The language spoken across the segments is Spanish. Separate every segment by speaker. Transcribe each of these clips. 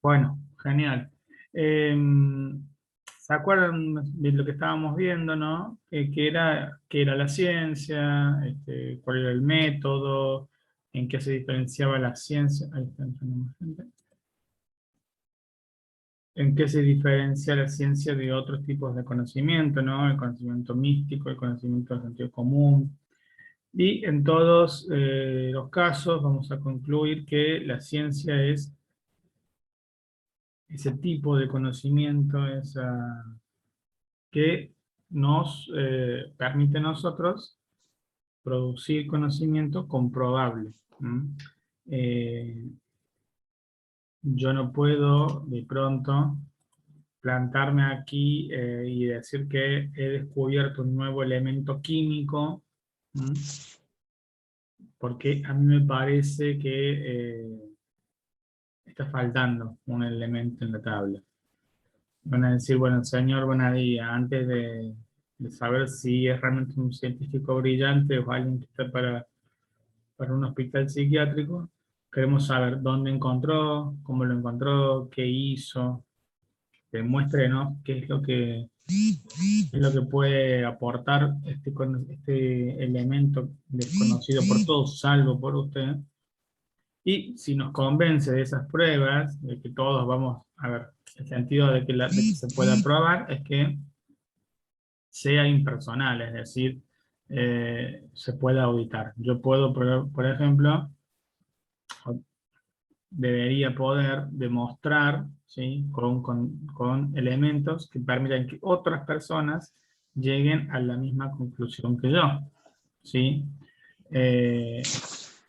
Speaker 1: Bueno, genial. ¿Se acuerdan de lo que estábamos viendo, no? ¿Qué era la ciencia? ¿Cuál era el método? ¿En qué se diferenciaba la ciencia? Ahí está entrando más gente. ¿En qué se diferencia la ciencia de otros tipos de conocimiento, no? El conocimiento místico, el conocimiento del sentido común. Y en todos los casos vamos a concluir que la ciencia es ese tipo de conocimiento, que nos permite a nosotros producir conocimiento comprobable. ¿Mm? Eh, yo no puedo de pronto plantarme aquí y decir que he descubierto un nuevo elemento químico, ¿Mm? Porque a mí me parece que está faltando un elemento en la tabla. Van a decir, bueno, señor Bonadía, antes de saber si es realmente un científico brillante o alguien que está para un hospital psiquiátrico, queremos saber dónde encontró, cómo lo encontró, qué hizo, demuéstrenos qué es lo que puede aportar este elemento desconocido por todos, salvo por usted. Y si nos convence de esas pruebas, de que todos vamos a ver, el sentido de que se pueda probar es que sea impersonal, es decir, se pueda auditar. Yo puedo, por ejemplo, debería poder demostrar, ¿sí? Con elementos que permitan que otras personas lleguen a la misma conclusión que yo, ¿sí?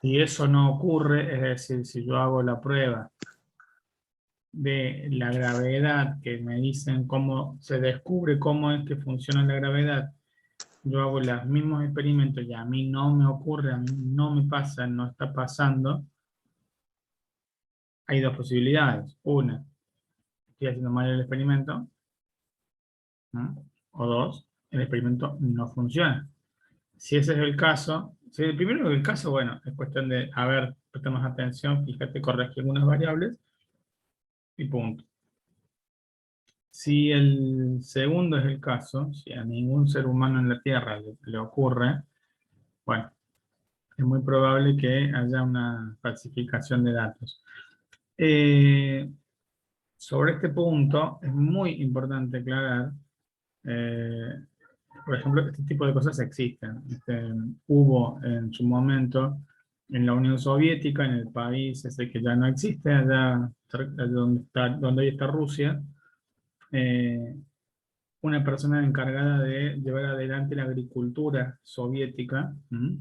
Speaker 1: Si eso no ocurre, es decir, si yo hago la prueba de la gravedad, que me dicen cómo se descubre cómo es que funciona la gravedad, yo hago los mismos experimentos y a mí no me ocurre, a mí no me pasa, no está pasando, hay dos posibilidades. Una, estoy haciendo mal el experimento, ¿no? O dos, el experimento no funciona. Si ese es el caso, si el primero es el caso, bueno, es cuestión de, a ver, presta más atención, fíjate, corregir algunas variables y punto. Si el segundo es el caso, si a ningún ser humano en la Tierra le ocurre, bueno, es muy probable que haya una falsificación de datos. Eh, sobre este punto es muy importante aclarar, eh, por ejemplo, este tipo de cosas existen. Hubo en su momento en la Unión Soviética, en el país ese que ya no existe, allá donde hoy está Rusia, eh, una persona encargada de llevar adelante la agricultura soviética, ¿m?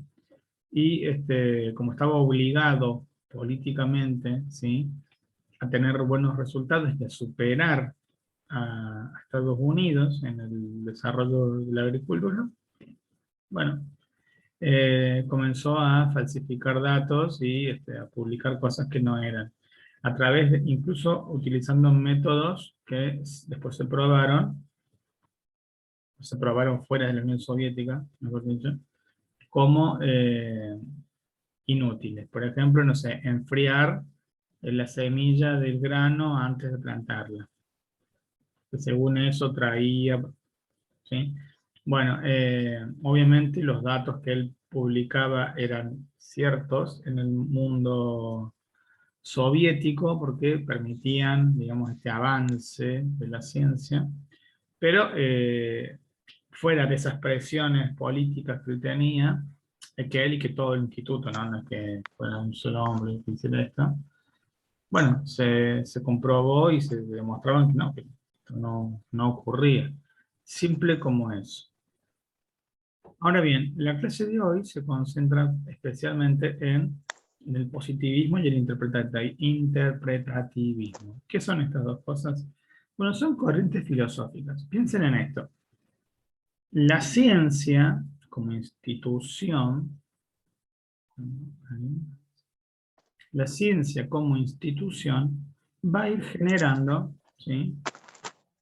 Speaker 1: Y como estaba obligado políticamente, ¿sí? A tener buenos resultados y a superar a Estados Unidos en el desarrollo de la agricultura, bueno, comenzó a falsificar datos y a publicar cosas que no eran, a través de, incluso utilizando métodos que después se probaron fuera de la Unión Soviética, mejor dicho, como inútiles. Por ejemplo, no sé, enfriar la semilla del grano antes de plantarla, que según eso traía, ¿sí? Bueno, obviamente los datos que él publicaba eran ciertos en el mundo soviético porque permitían, digamos, este avance de la ciencia, pero fuera de esas presiones políticas que él tenía, es que él y que todo el instituto, ¿no? No es que fuera un solo hombre que hiciera esto, bueno, se comprobó y se demostraron que esto no ocurría. Simple como eso. Ahora bien, la clase de hoy se concentra especialmente en el positivismo y el interpretativismo. ¿Qué son estas dos cosas? Bueno, son corrientes filosóficas. Piensen en esto. La ciencia como institución, la ciencia como institución va a ir generando, ¿sí?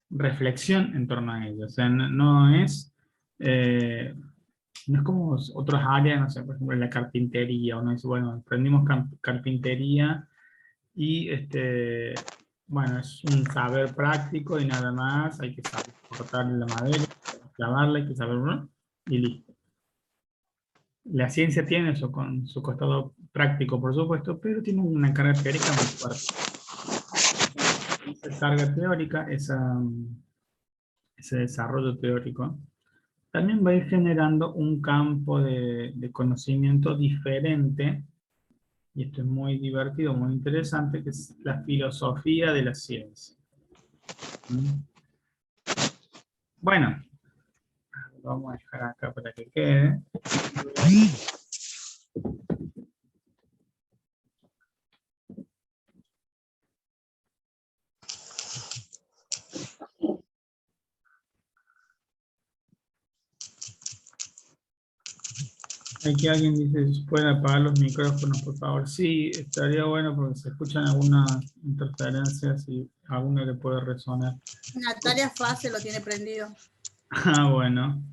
Speaker 1: Reflexión en torno a ella. O sea, eh, no es como otras áreas, no sé, por ejemplo, la carpintería. Uno dice, bueno, aprendimos carpintería y bueno, es un saber práctico y nada más, hay que saber cortar la madera, clavarla, hay que saber, ¿no? Y listo. La ciencia tiene con su costado práctico, por supuesto, pero tiene una carga teórica muy fuerte. Esa carga teórica, ese desarrollo teórico, también va a ir generando un campo de conocimiento diferente, y esto es muy divertido, muy interesante, que es la filosofía de la ciencia. ¿Mm? Bueno, lo vamos a dejar acá para que quede. Aquí alguien dice, si pueden apagar los micrófonos, por favor. Sí, estaría bueno porque se escuchan algunas interferencias y alguna le puede resonar.
Speaker 2: Natalia Fase lo tiene prendido.
Speaker 1: Ah, bueno.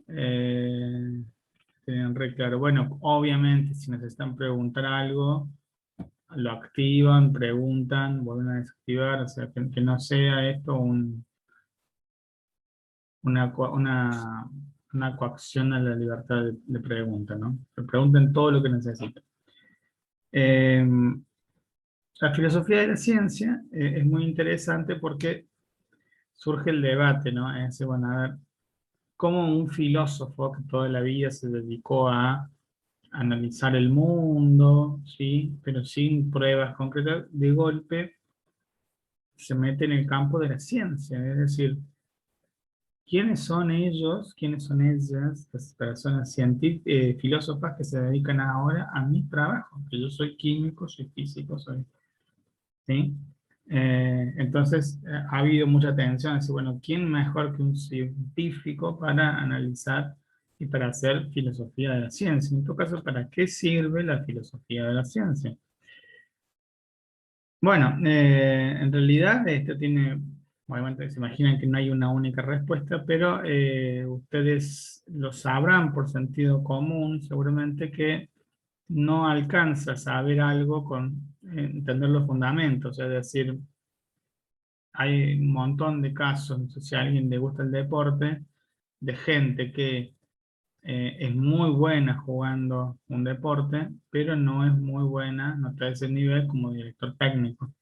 Speaker 1: Tienen re claro. Bueno, obviamente, si necesitan preguntar algo, lo activan, preguntan, vuelven a desactivar, o sea, que no sea esto una coacción a la libertad de pregunta, ¿no? Que pregunten todo lo que necesiten. La filosofía de la ciencia es muy interesante porque surge el debate, ¿no? Es decir, bueno, a ver, ¿cómo un filósofo que toda la vida se dedicó a analizar el mundo, ¿sí? Pero sin pruebas concretas, de golpe se mete en el campo de la ciencia? Es decir, ¿quiénes son ellos, quiénes son ellas, las personas filósofas que se dedican ahora a mi trabajo? Que yo soy químico, soy físico, ¿sí? Entonces, ha habido mucha tensión, así, bueno, ¿quién mejor que un científico para analizar y para hacer filosofía de la ciencia? En tu caso, ¿para qué sirve la filosofía de la ciencia? Bueno, en realidad esto tiene, obviamente se imaginan que no hay una única respuesta, pero ustedes lo sabrán por sentido común, seguramente que no alcanza a saber algo con entender los fundamentos, es decir, hay un montón de casos, no sé si a alguien le gusta el deporte, de gente que es muy buena jugando un deporte, pero no es muy buena, no está a ese nivel como director técnico,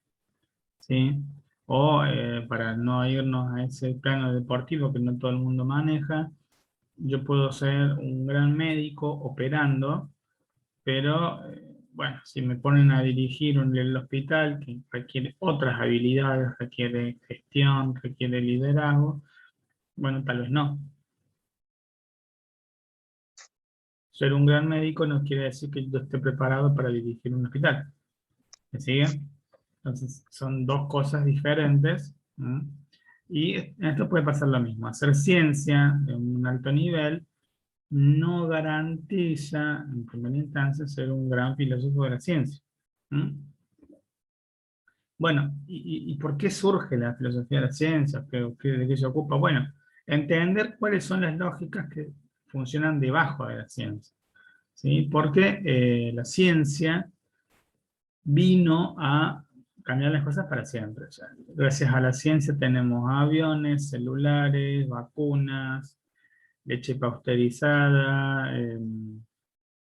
Speaker 1: ¿sí? O para no irnos a ese plano deportivo que no todo el mundo maneja, yo puedo ser un gran médico operando, pero bueno, si me ponen a dirigir el hospital, que requiere otras habilidades, requiere gestión, requiere liderazgo, bueno, tal vez no. Ser un gran médico no quiere decir que yo esté preparado para dirigir un hospital. ¿Me siguen? Entonces, son dos cosas diferentes. ¿Mm? Y en esto puede pasar lo mismo. Hacer ciencia de un alto nivel no garantiza, en primera instancia, ser un gran filósofo de la ciencia. ¿Mm? Bueno, ¿y por qué surge la filosofía de la ciencia? ¿De qué se ocupa? Bueno, entender cuáles son las lógicas que funcionan debajo de la ciencia, ¿sí? Porque la ciencia vino a cambiar las cosas para siempre. O sea, gracias a la ciencia tenemos aviones, celulares, vacunas, leche pasteurizada,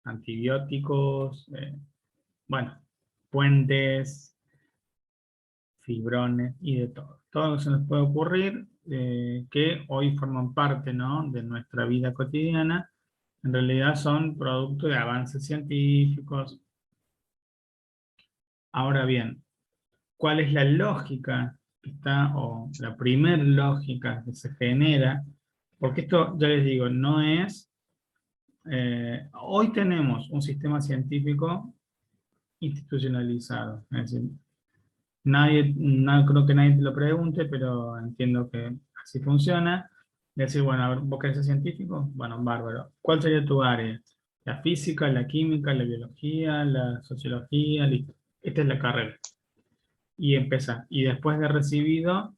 Speaker 1: antibióticos, bueno, puentes, fibrones y de todo. Todo lo que se nos puede ocurrir, que hoy forman parte, ¿no?, de nuestra vida cotidiana, en realidad son producto de avances científicos. Ahora bien, ¿cuál es la lógica que está, o la primer lógica que se genera? Porque esto, ya les digo, no es... hoy tenemos un sistema científico institucionalizado, es decir, no creo que nadie te lo pregunte, pero entiendo que así funciona. Decir, bueno, a ver, ¿vos querés ser científico? Bueno, bárbaro. ¿Cuál sería tu área? La física, la química, la biología, la sociología, listo. Esta es la carrera. Y empieza. Y después de recibido,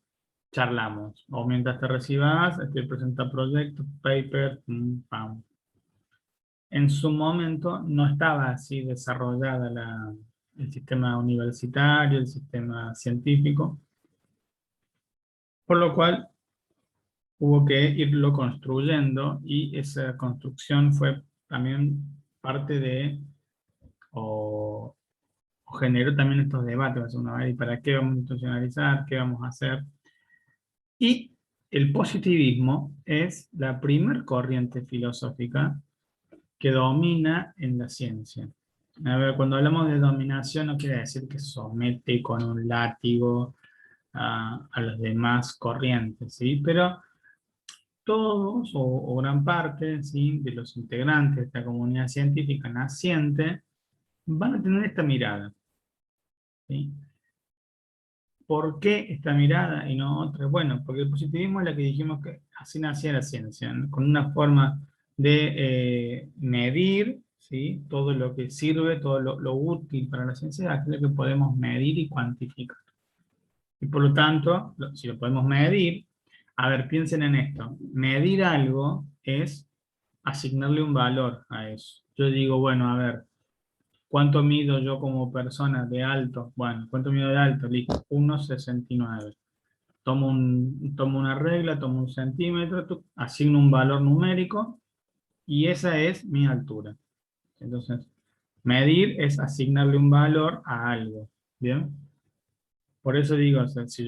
Speaker 1: charlamos. O mientras te recibas, te presenta proyectos, papers, en su momento no estaba así desarrollada el sistema universitario, el sistema científico, por lo cual hubo que irlo construyendo y esa construcción fue también parte de, o, o generó también estos debates, uno, ¿y para qué vamos a institucionalizar? ¿Qué vamos a hacer? Y el positivismo es la primer corriente filosófica que domina en la ciencia. A ver, cuando hablamos de dominación no quiere decir que somete con un látigo a las demás corrientes, ¿sí? Pero todos o gran parte, ¿sí?, de los integrantes de esta comunidad científica naciente van a tener esta mirada, ¿sí? ¿Por qué esta mirada y no otra? Bueno, porque el positivismo es la que dijimos que así nacía la ciencia, ¿no? Con una forma de medir, ¿sí?, todo lo que sirve, todo lo útil para la ciencia, aquello que podemos medir y cuantificar. Y por lo tanto, si lo podemos medir, a ver, piensen en esto. Medir algo es asignarle un valor a eso. Yo digo, bueno, a ver, ¿cuánto mido yo como persona de alto? Bueno, ¿cuánto mido de alto? Listo, 1,69. Tomo una regla, tomo un centímetro, asigno un valor numérico y esa es mi altura. Entonces, medir es asignarle un valor a algo. ¿Bien? Por eso digo, o sea, si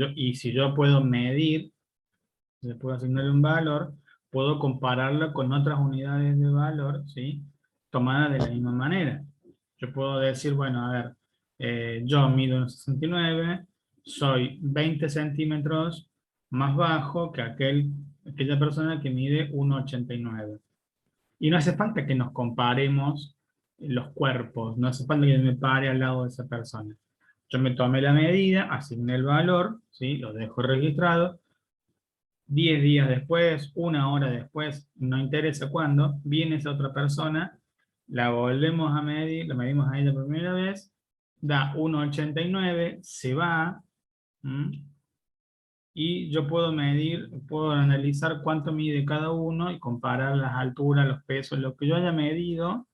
Speaker 1: yo puedo medir, si puedo asignarle un valor, puedo compararlo con otras unidades de valor, ¿sí?, tomadas de la misma manera. Yo puedo decir, bueno, a ver, yo mido 1,69, soy 20 centímetros más bajo que aquella persona que mide 1,89. Y no hace falta que nos comparemos los cuerpos, no hace falta que yo me pare al lado de esa persona. Yo me tomé la medida, asigné el valor, ¿sí?, lo dejo registrado. 10 días después, 1 hora después, no interesa cuándo, viene esa otra persona, la volvemos a medir, la medimos a ella por primera vez, da 1,89, se va, y yo puedo medir, puedo analizar cuánto mide cada uno y comparar las alturas, los pesos, lo que yo haya medido,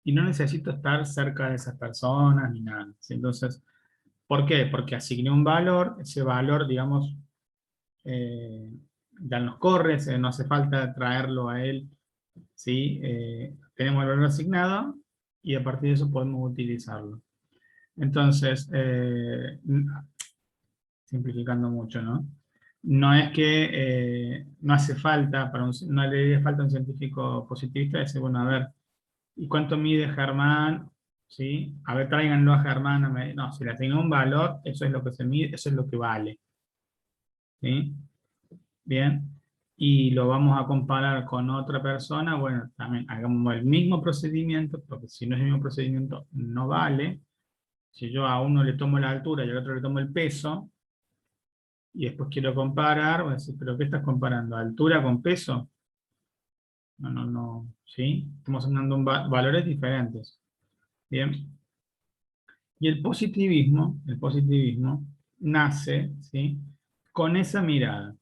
Speaker 1: y no necesito estar cerca de esas personas ni nada. ¿Sí? Entonces, ¿por qué? Porque asigné un valor, ese valor, digamos, ya nos corre, no hace falta traerlo a él, ¿sí? Tenemos el valor asignado y a partir de eso podemos utilizarlo. Entonces, simplificando mucho, ¿no? No es que no hace falta, no le haría falta a un científico positivista decir, bueno, a ver, ¿y cuánto mide Germán? ¿Sí? A ver, tráiganlo a Germán. No, si le asigno un valor, eso es lo que se mide, eso es lo que vale. ¿Sí? Bien. Y lo vamos a comparar con otra persona, bueno, también hagamos el mismo procedimiento, porque si no es el mismo procedimiento, no vale. Si yo a uno le tomo la altura y al otro le tomo el peso, y después quiero comparar, voy a decir, ¿pero qué estás comparando? ¿Altura con peso? No, no, no, ¿sí? Estamos hablando de valores diferentes. Bien. Y el positivismo nace, ¿sí?, con esa mirada.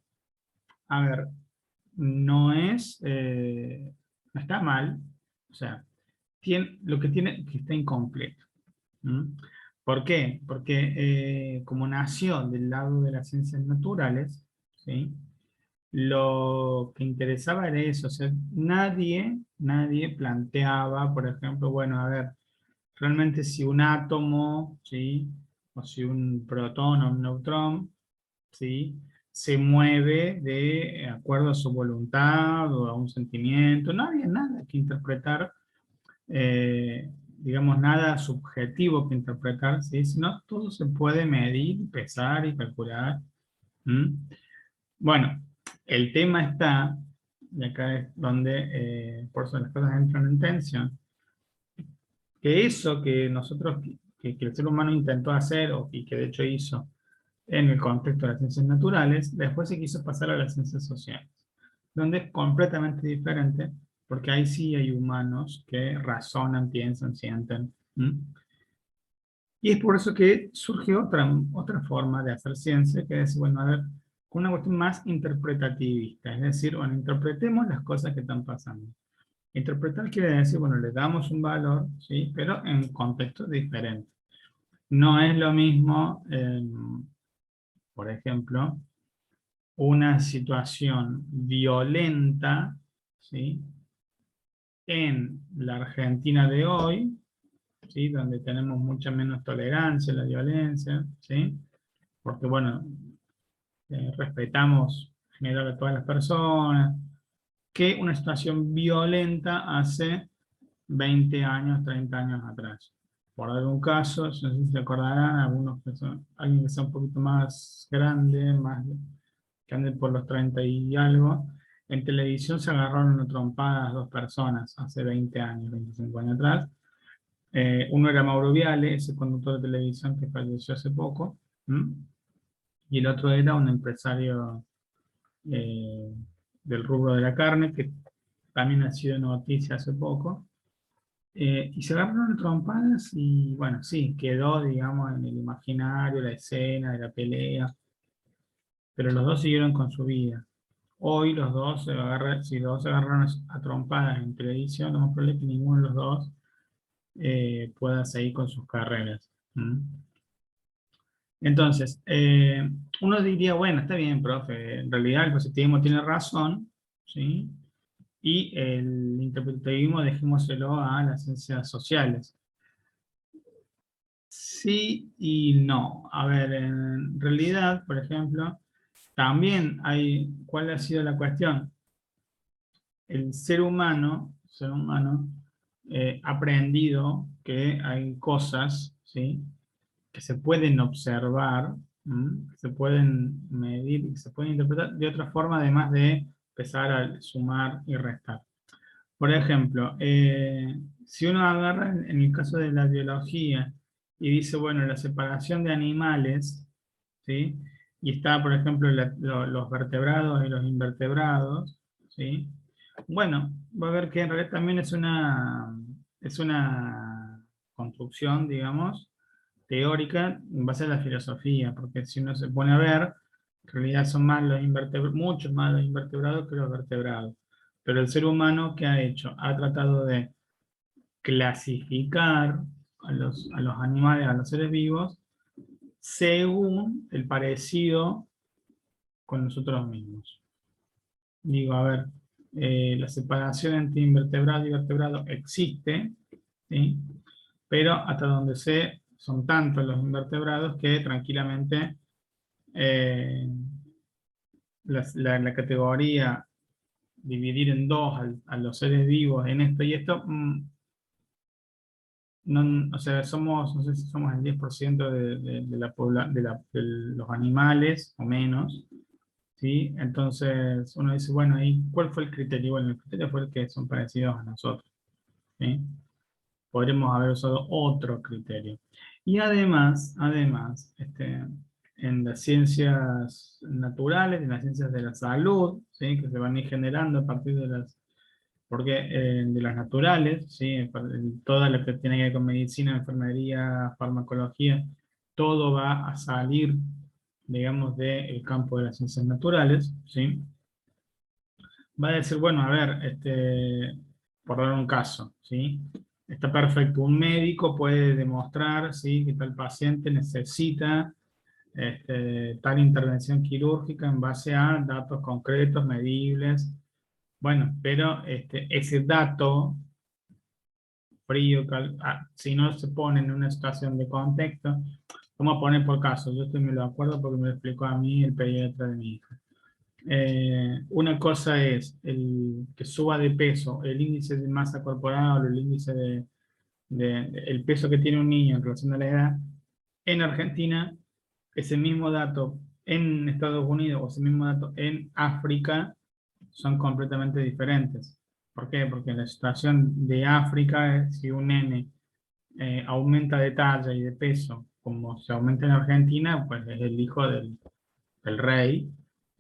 Speaker 1: A ver, no no está mal, o sea, lo que tiene que está incompleto. ¿Mm? ¿Por qué? Porque como nació del lado de las ciencias naturales, ¿sí?, lo que interesaba era eso, o sea, nadie planteaba, por ejemplo, bueno, a ver, realmente si un átomo, ¿sí?, o si un protón o un neutrón, ¿sí?, se mueve de acuerdo a su voluntad o a un sentimiento, no había nada que interpretar, digamos, nada subjetivo que interpretar, ¿sí?, sino todo se puede medir, pesar y calcular. ¿Mm? Bueno, el tema está, y acá es donde por eso las cosas entran en tensión, que eso que nosotros, que el ser humano intentó hacer, y que de hecho hizo en el contexto de las ciencias naturales, después se quiso pasar a las ciencias sociales, donde es completamente diferente, porque ahí sí hay humanos que razonan, piensan, sienten. Y es por eso que surge otra forma de hacer ciencia, que es, bueno, a ver, una cuestión más interpretativista, es decir, bueno, interpretemos las cosas que están pasando. Interpretar quiere decir, bueno, le damos un valor, ¿sí? Pero en contextos diferentes. No es lo mismo, por ejemplo, una situación violenta, ¿sí? En la Argentina de hoy, ¿sí? Donde tenemos mucha menos tolerancia a la violencia, ¿sí? Porque, bueno, respetamos en general a todas las personas, que una situación violenta hace 20 años, 30 años atrás. Por dar un caso, no sé si se acordarán, algunos que son, alguien que sea un poquito más grande, más que ande por los 30 y algo, en televisión se agarraron a trompadas dos personas hace 20 años, 25 años atrás. Uno era Mauro Viale, ese conductor de televisión que falleció hace poco, ¿m? Y el otro era un empresario eh, del rubro de la carne, que también ha sido noticia hace poco. Y se agarraron a trompadas y bueno, sí, quedó, digamos, en el imaginario la escena de la pelea, pero los dos siguieron con su vida. Hoy los dos se agarran, si los dos se agarraron a trompadas en televisión, lo más probable es que ninguno de los dos pueda seguir con sus carreras. ¿Mm? Entonces, uno diría, bueno, está bien, profe, en realidad el positivismo tiene razón, ¿sí? Y el interpretativismo dejémoselo a las ciencias sociales. Sí y no. A ver, en realidad, por ejemplo, también hay, ¿cuál ha sido la cuestión? El ser humano ha aprendido que hay cosas, ¿sí? Que se pueden observar, ¿m? Que se pueden medir y que se pueden interpretar de otra forma, además de empezar a sumar y restar. Por ejemplo, si uno agarra en el caso de la biología y dice, bueno, la separación de animales, ¿sí? Y está, por ejemplo, los vertebrados y los invertebrados, ¿sí? Bueno, va a ver que en realidad también es una construcción, digamos, teórica en base a la filosofía, porque si uno se pone a ver, en realidad son más los invertebrados, muchos más los invertebrados que los vertebrados. Pero el ser humano, ¿qué ha hecho? Ha tratado de clasificar a los animales, a los seres vivos, según el parecido con nosotros mismos. Digo, a ver, la separación entre invertebrado y vertebrado existe, ¿sí? Pero hasta donde sé, son tantos los invertebrados que tranquilamente eh, la categoría dividir en dos a los seres vivos en esto y esto, no, o sea, somos, no sé si somos el 10% de la de los animales o menos, ¿sí? Entonces uno dice, bueno, ¿y cuál fue el criterio? Bueno, el criterio fue el que son parecidos a nosotros, ¿sí? Podríamos haber usado otro criterio. Y además, en las ciencias naturales, en las ciencias de la salud, ¿sí? Que se van a ir generando a partir de porque de las naturales, ¿sí? Toda lo que tiene que ver con medicina, enfermería, farmacología, todo va a salir, digamos, del campo de las ciencias naturales, ¿sí? Va a decir, bueno, a ver, por dar un caso, ¿sí? Está perfecto, un médico puede demostrar, ¿sí? Que tal paciente necesita tal intervención quirúrgica en base a datos concretos, medibles. Bueno, pero ese dato frío, si no se pone en una situación de contexto, vamos a poner por caso, yo estoy me lo acuerdo porque me lo explicó a mí el pediatra de mi hija. Una cosa es el que suba de peso, el índice de masa corporal, el índice el peso que tiene un niño en relación a la edad. En Argentina, ese mismo dato en Estados Unidos o ese mismo dato en África son completamente diferentes. ¿Por qué? Porque la situación de África es si un nene aumenta de talla y de peso, como se aumenta en Argentina, pues es el hijo del rey,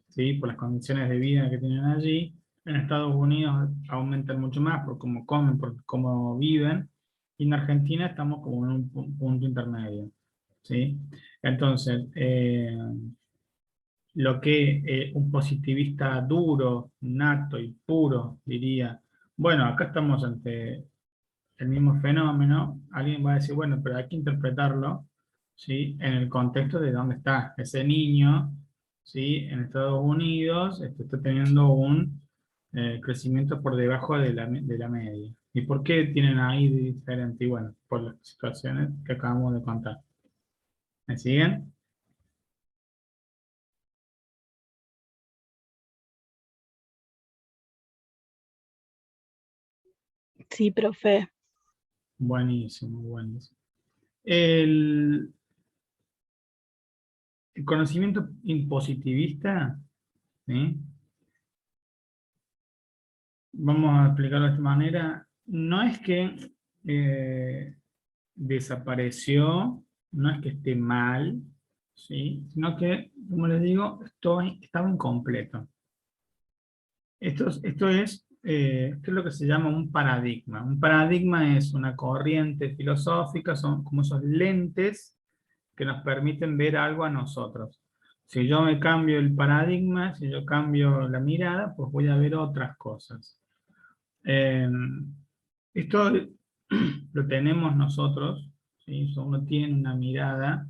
Speaker 1: ¿sí? Por las condiciones de vida que tienen allí. En Estados Unidos aumentan mucho más por cómo comen, por cómo viven. Y en Argentina estamos como en un punto intermedio, ¿sí? Entonces, lo que un positivista duro, nato y puro diría, Bueno, acá estamos ante el mismo fenómeno. Alguien va a decir, bueno, pero hay que interpretarlo, ¿sí? En el contexto de dónde está ese niño, ¿sí? En Estados Unidos está teniendo un crecimiento por debajo de la media. ¿Y por qué tienen ahí de diferente? Y bueno, por las situaciones que acabamos de contar. ¿Me siguen?
Speaker 3: Sí, profe.
Speaker 1: Buenísimo, buenísimo. El, el conocimiento impositivista, ¿sí? Vamos a explicarlo de esta manera, no es que desapareció, no es que esté mal, ¿sí? Sino que, como les digo, estaba incompleto. Esto es lo que se llama un paradigma. Un paradigma es una corriente filosófica, son como esos lentes que nos permiten ver algo a nosotros. Si yo me cambio el paradigma, si yo cambio la mirada, pues voy a ver otras cosas. Esto lo tenemos nosotros, ¿sí? Uno tiene una mirada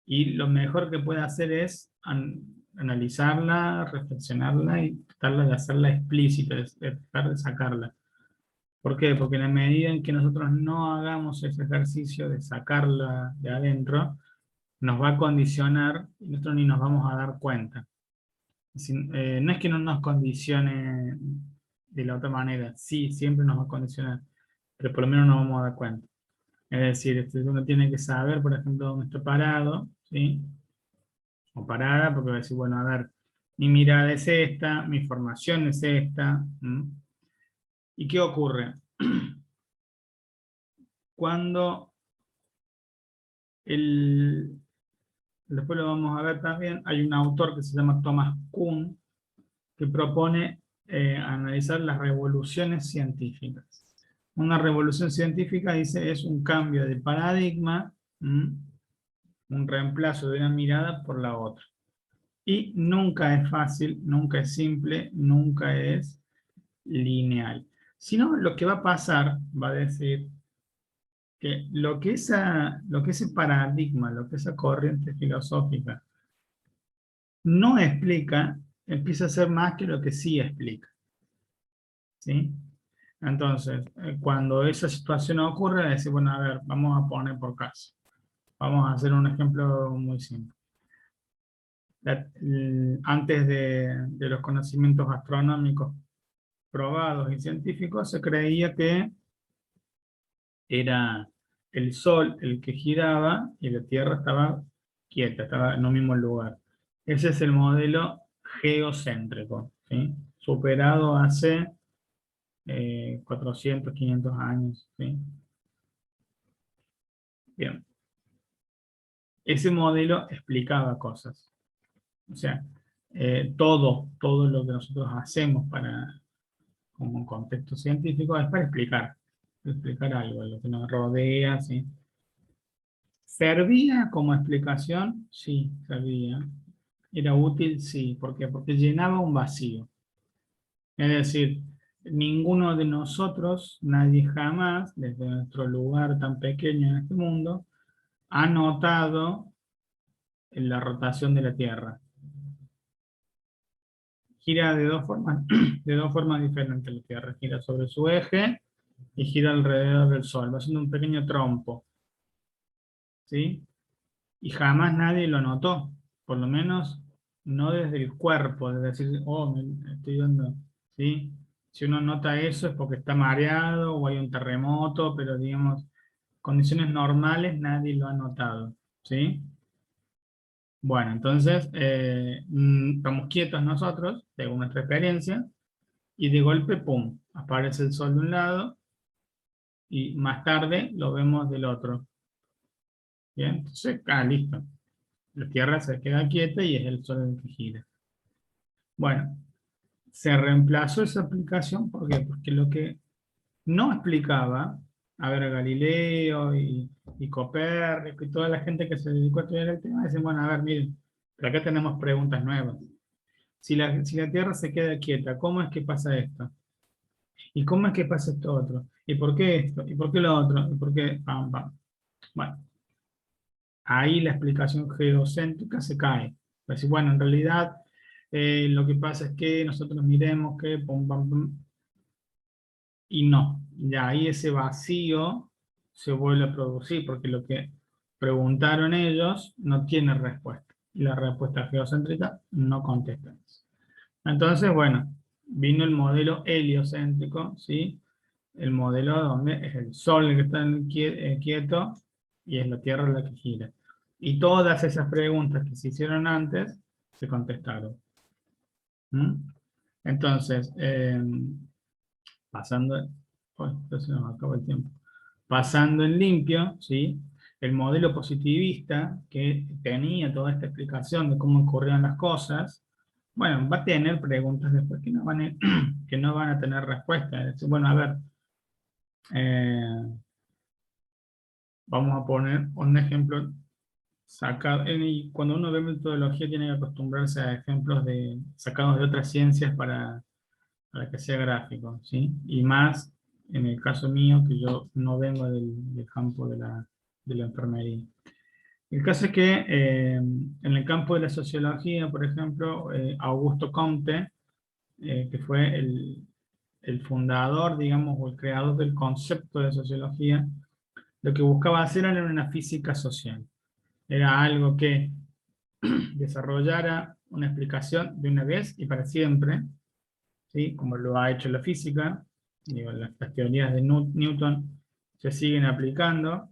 Speaker 1: y lo mejor que puede hacer es analizarla, reflexionarla y tratar de hacerla explícita, tratar de sacarla. ¿Por qué? Porque en la medida en que nosotros no hagamos ese ejercicio de sacarla de adentro, nos va a condicionar y nosotros ni nos vamos a dar cuenta. No es que no nos condicione de la otra manera, sí, siempre nos va a condicionar, pero por lo menos nos vamos a dar cuenta. Es decir, uno tiene que saber, por ejemplo, dónde está parado, ¿sí? O parada, porque va a decir, bueno, a ver, mi mirada es esta, mi formación es esta. ¿Y qué ocurre? Cuando después lo vamos a ver también, hay un autor que se llama Thomas Kuhn, que propone analizar las revoluciones científicas. Una revolución científica, dice, es un cambio de paradigma, un reemplazo de una mirada por la otra. Y nunca es fácil, nunca es simple, nunca es lineal. Sino lo que va a pasar, va a decir, que lo que ese paradigma, lo que esa corriente filosófica no explica, empieza a ser más que lo que sí explica. ¿Sí? Entonces, cuando esa situación ocurre, decir, bueno, a ver, vamos a poner por caso. Vamos a hacer un ejemplo muy simple. Antes de los conocimientos astronómicos probados y científicos, se creía que era el Sol el que giraba y la Tierra estaba quieta, estaba en un mismo lugar. Ese es el modelo geocéntrico, ¿sí? Superado hace 400, 500 años. ¿Sí? Bien. Ese modelo explicaba cosas. O sea, todo lo que nosotros hacemos como un contexto científico es para explicar algo, lo que nos rodea, ¿sí? ¿Servía como explicación? Sí, servía. ¿Era útil? Sí. ¿Por qué? Porque llenaba un vacío. Es decir, ninguno de nosotros, nadie jamás, desde nuestro lugar tan pequeño en este mundo, ha notado la rotación de la Tierra. Gira de dos formas, de dos formas diferentes la Tierra. Gira sobre su eje y gira alrededor del Sol. Va haciendo un pequeño trompo. ¿Sí? Y jamás nadie lo notó. Por lo menos no desde el cuerpo. De decir, oh, me estoy dando... ¿Sí? Si uno nota eso es porque está mareado o hay un terremoto, pero digamos, condiciones normales nadie lo ha notado. ¿Sí? Bueno, entonces estamos quietos nosotros, según nuestra experiencia, y de golpe, ¡pum!, aparece el sol de un lado y más tarde lo vemos del otro. Bien, entonces, listo. La Tierra se queda quieta y es el sol el que gira. Bueno, se reemplazó esa aplicación, ¿por qué? Porque lo que no explicaba, a ver, Galileo y Copérnico y toda la gente que se dedicó a estudiar el tema, dicen, bueno, a ver, miren, pero acá tenemos preguntas nuevas. Si la Tierra se queda quieta, ¿cómo es que pasa esto? ¿Y cómo es que pasa esto otro? ¿Y por qué esto? ¿Y por qué lo otro? ¿Y por qué? Pam, pam. Bueno, ahí la explicación geocéntrica se cae. Pues, bueno, en realidad lo que pasa es que nosotros miremos que pum, pam, pam, y no. Ya ahí ese vacío se vuelve a producir porque lo que preguntaron ellos no tiene respuesta. Y la respuesta geocéntrica no contesta eso. Entonces, bueno, vino el modelo heliocéntrico, ¿sí? El modelo donde es el Sol el que está quieto y es la Tierra la que gira. Y todas esas preguntas que se hicieron antes se contestaron. ¿Mm? Entonces, pasando, entonces nos acaba el tiempo. Pasando en limpio, ¿sí? El modelo positivista que tenía toda esta explicación de cómo ocurrían las cosas, bueno, va a tener preguntas después que no van a, que no van a tener respuesta. Es decir, bueno, a ver, vamos a poner un ejemplo sacado, y cuando uno ve metodología tiene que acostumbrarse a ejemplos sacados de otras ciencias para que sea gráfico, ¿sí? Y más en el caso mío, que yo no vengo del campo de la enfermería. El caso es que en el campo de la sociología, por ejemplo, Augusto Comte, que fue el fundador, digamos, o el creador del concepto de sociología, lo que buscaba hacer era una física social. Era algo que desarrollara una explicación de una vez y para siempre, ¿sí? Como lo ha hecho la física. Digo, las teorías de Newton se siguen aplicando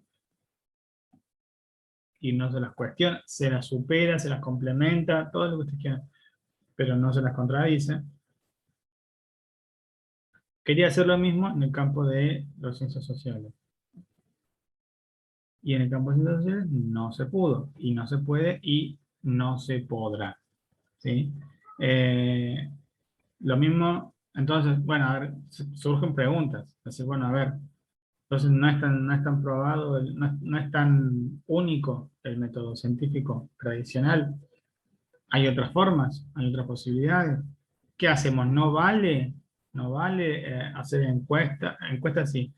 Speaker 1: y no se las cuestiona, se las supera, se las complementa, todo lo que ustedes quieran, pero no se las contradice. Quería hacer lo mismo en el campo de las ciencias sociales. Y en el campo de ciencias sociales no se pudo, y no se puede, y no se podrá, ¿sí? Lo mismo, entonces, bueno, a ver, surgen preguntas. Es decir, bueno, a ver, entonces no es tan probado, no es tan único el método científico tradicional. Hay otras formas, hay otras posibilidades. ¿Qué hacemos? ¿No vale? ¿No vale hacer encuestas sí?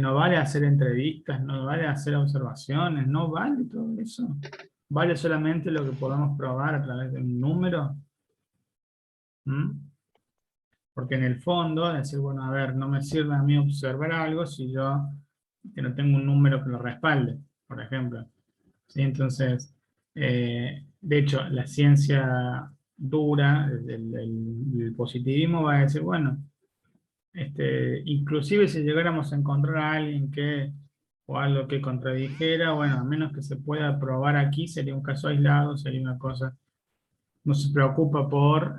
Speaker 1: ¿No vale hacer entrevistas? ¿No vale hacer observaciones? ¿No vale todo eso? ¿Vale solamente lo que podamos probar a través de un número? ¿Mm? Porque en el fondo, es decir, bueno, a ver, no me sirve a mí observar algo si yo que no tengo un número que lo respalde, por ejemplo. ¿Sí? Entonces, de hecho, la ciencia dura, el positivismo va a decir, bueno, inclusive si llegáramos a encontrar a alguien o algo que contradijera, bueno, a menos que se pueda probar aquí, sería un caso aislado, sería una cosa, no se preocupa por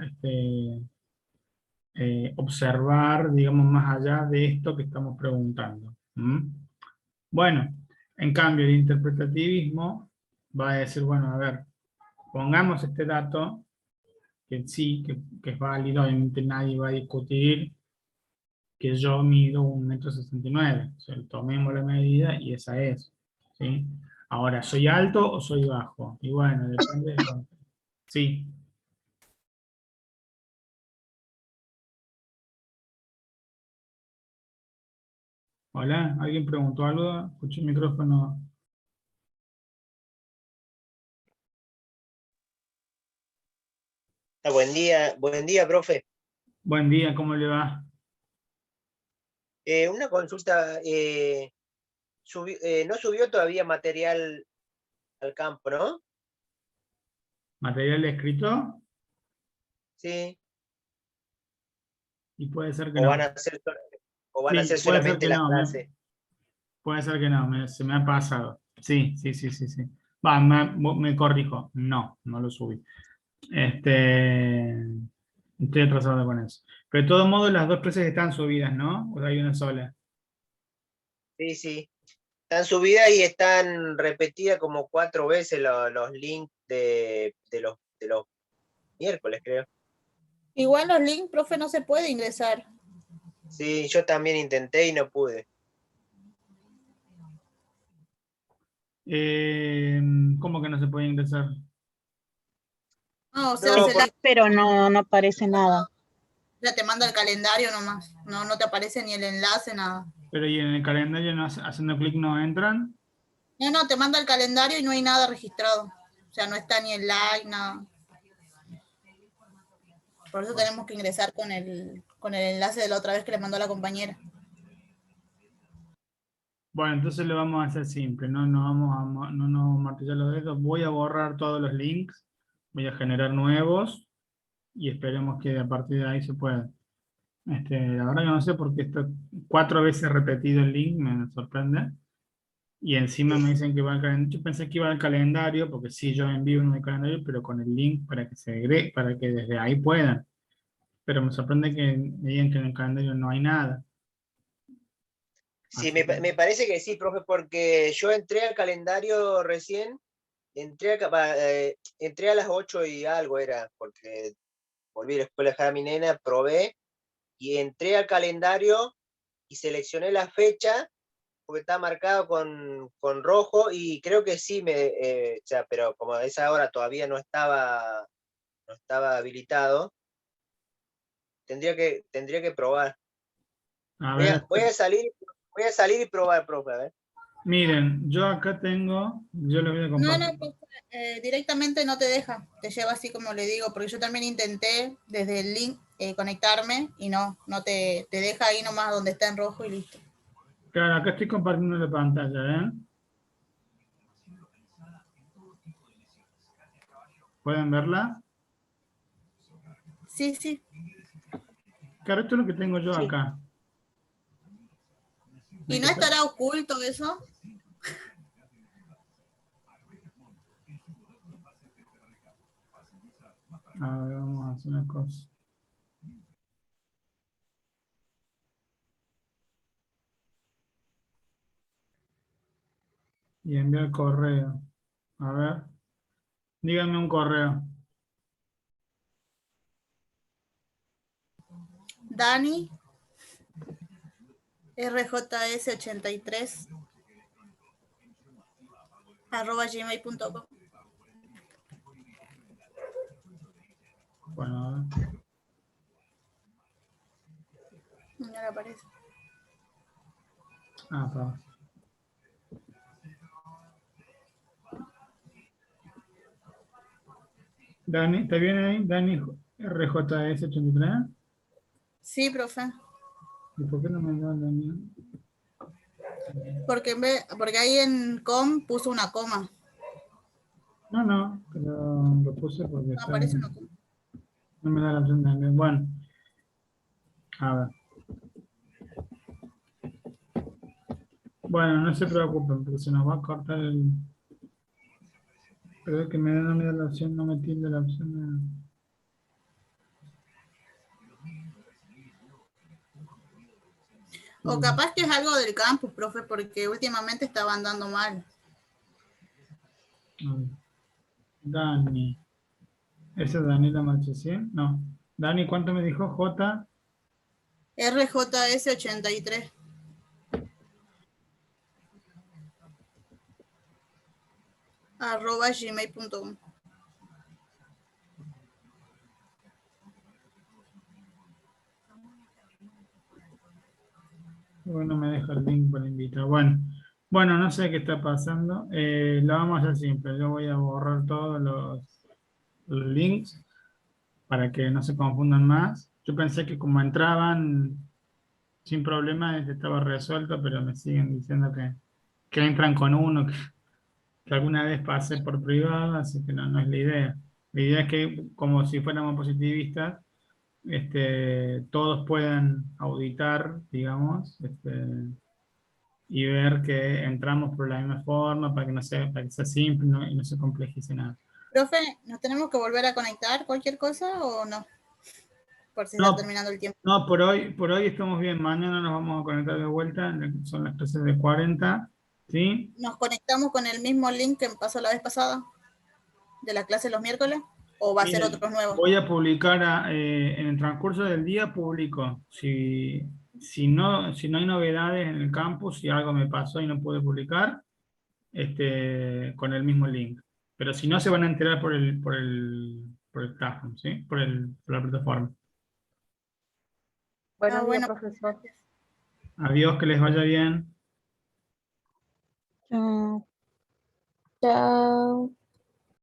Speaker 1: observar, digamos, más allá de esto que estamos preguntando. ¿Mm? Bueno, en cambio, el interpretativismo va a decir, bueno, a ver, pongamos este dato, que sí, que es válido, obviamente nadie va a discutir que yo mido 1,69 m. O sea, tomemos la medida y esa es. ¿Sí? Ahora, ¿soy alto o soy bajo? Y bueno, depende de lo... Sí. Hola, ¿alguien preguntó algo? Escuché el micrófono.
Speaker 4: Buen día, profe.
Speaker 1: Buen día, ¿cómo le va?
Speaker 4: Una consulta, no subió todavía material al campo, ¿no?
Speaker 1: ¿Material escrito?
Speaker 4: Sí.
Speaker 1: Y puede ser que
Speaker 4: O van
Speaker 1: no.
Speaker 4: a hacer, o van a
Speaker 1: Sí,
Speaker 4: hacer
Speaker 1: puede ser
Speaker 4: solamente
Speaker 1: que
Speaker 4: las
Speaker 1: no.
Speaker 4: clases.
Speaker 1: Puede ser que no, se me ha pasado. Sí, sí, sí, sí, sí. Va, me corrijo. No, no lo subí. Estoy atrasado con eso. Pero de todos modos, las dos clases están subidas, ¿no? ¿O hay una sola?
Speaker 4: Sí, sí. Están subidas y están repetidas como 4 veces los links de los miércoles, creo.
Speaker 2: Igual los links, profe, no se puede ingresar.
Speaker 4: Sí, yo también intenté y no pude.
Speaker 1: ¿Cómo que no se puede ingresar?
Speaker 2: No, o sea,
Speaker 4: No,
Speaker 3: Sí, pero no aparece nada.
Speaker 2: sea, te manda el calendario nomás. No te aparece ni el enlace, nada.
Speaker 1: Pero ¿y en el calendario haciendo clic no entran?
Speaker 2: No, te manda el calendario y no hay nada registrado. O sea, no está ni el like, nada. Por eso tenemos que ingresar con el enlace de la otra vez que le mandó la compañera.
Speaker 1: Bueno, entonces lo vamos a hacer simple, no nos vamos a martillar los dedos. Voy a borrar todos los links, voy a generar nuevos y esperemos que a partir de ahí se pueda. La verdad que no sé por qué está 4 veces repetido el link, me sorprende. Y encima me dicen que va al calendario. Yo pensé que iba al calendario, porque sí, yo envío uno de calendario, pero con el link para que se agregue, para que desde ahí puedan. Pero me sorprende que me digan que en el calendario no hay nada.
Speaker 4: Sí,
Speaker 1: Así que-
Speaker 4: me parece que sí, profe, porque yo entré al calendario recién, entré a las 8 y algo era, porque volví a la escuela a dejar a mi nena, probé, y entré al calendario y seleccioné la fecha, porque está marcado con rojo, y creo que sí, o sea, pero como a esa hora todavía no estaba habilitado, tendría que probar.
Speaker 1: A ver,
Speaker 4: Voy a salir y probar, profe, a ver.
Speaker 1: miren, yo acá tengo, yo le voy a compartir.
Speaker 2: Pues, directamente no te deja. Te lleva así como le digo, porque yo también intenté desde el link conectarme y no te deja ahí nomás donde está en rojo y listo.
Speaker 1: Claro, acá estoy compartiendo la pantalla, ¿eh? ¿Pueden verla?
Speaker 2: Sí, sí.
Speaker 1: Claro, esto es lo que tengo yo
Speaker 3: Sí.
Speaker 1: acá.
Speaker 2: ¿Y no estará oculto eso?
Speaker 1: A ver, vamos a hacer una cosa. Y enviar correo. A ver, díganme un correo.
Speaker 2: Dani, RJS83, @gmail.com.
Speaker 1: Bueno, a ver.
Speaker 2: No le aparece.
Speaker 1: Ah, está. Dani, ¿está bien ahí? Dani RJS83.
Speaker 2: Sí, profe.
Speaker 1: ¿Y por qué no me da Dani?
Speaker 2: Porque ahí en com puso una coma.
Speaker 1: No, pero lo puse porque
Speaker 2: No
Speaker 1: está,
Speaker 2: aparece una coma.
Speaker 1: no me da la opción de enviar. Bueno, a ver. Bueno, no se preocupen, porque se nos va a cortar el... Pero es que no me da la opción, no me tilde la opción de...
Speaker 2: O capaz que es algo del campus, profe, porque últimamente estaba andando mal.
Speaker 1: A ver. Dani. ¿Ese es Daniela Marchesín? No. Dani, ¿cuánto me dijo? J.
Speaker 2: RJS83, @gmail.com.
Speaker 1: Bueno, me deja el link para invitar. Bueno, no sé qué está pasando. Lo vamos a hacer simple. Yo voy a borrar todos los links para que no se confundan más. Yo pensé que como entraban sin problema, estaba resuelto, pero me siguen diciendo que entran con uno, que alguna vez pasé por privado, así que no es la idea. La idea es que, como si fuéramos positivistas, todos puedan auditar, digamos, y ver que entramos por la misma forma para que sea simple y no se complejice nada.
Speaker 2: Profe, ¿nos tenemos que volver a conectar cualquier cosa o no? Por si
Speaker 1: No,
Speaker 2: está terminando el tiempo.
Speaker 1: no, por hoy estamos bien. Mañana nos vamos a conectar de vuelta. Son las clases de 40, ¿sí?
Speaker 2: ¿Nos conectamos con el mismo link que pasó la vez pasada de la clase los miércoles? ¿O va a ser
Speaker 1: Miren,
Speaker 2: otros nuevos?
Speaker 1: voy a publicar en el transcurso del día, publico. Si no hay novedades en el campus, si algo me pasó y no pude publicar, con el mismo link. Pero si no, se van a enterar por el Classroom, ¿sí? Por la plataforma.
Speaker 5: Buenos días,
Speaker 2: bueno,
Speaker 5: profesor.
Speaker 1: Adiós, que les vaya bien.
Speaker 3: Chao.
Speaker 5: Chao.